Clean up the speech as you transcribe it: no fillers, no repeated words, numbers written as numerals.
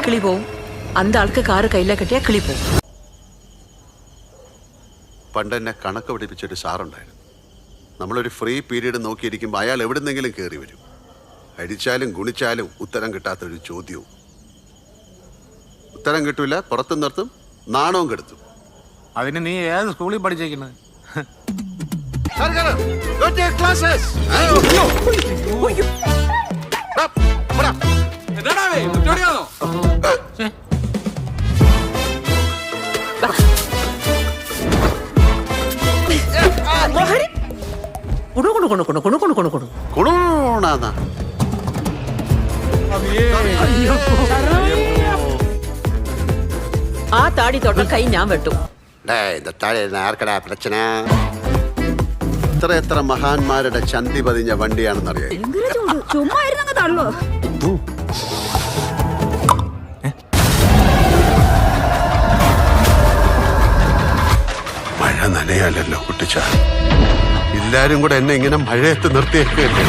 കിളി പോവും, അന്ത ആൾക്ക് കാറ് കയ്യിലെ കെട്ടിയാ കിളി പോവും. പണ്ട് എന്നെ കണക്ക് പഠിപ്പിച്ചൊരു സാറുണ്ടായിരുന്നു. നമ്മളൊരു ഫ്രീ പീരീഡ് നോക്കിയിരിക്കുമ്പോൾ അയാൾ എവിടുന്നെങ്കിലും കയറി വരും. അടിച്ചാലും ഗുണിച്ചാലും ഉത്തരം കിട്ടാത്തൊരു ചോദ്യവും. ഉത്തരം കിട്ടൂല, പുറത്തു നിർത്തും, നാണവും കെടുത്തും. അതിന് നീ ഏത് സ്കൂളിൽ പഠിച്ചേക്കുന്നത്? ആ താടി തൊട്ട കൈ ഞാൻ വെട്ടും. ആർക്കടാ പ്രശ്ന? എത്ര മഹാന്മാരുടെ ചന്തി പതിഞ്ഞ വണ്ടിയാണെന്നറിയാം. മഴ നനയാലല്ലോ കുട്ടിച്ച. എല്ലാരും കൂടെ എന്നെ ഇങ്ങനെ മഴയത്ത് നിർത്തിയേക്കല്ലേ.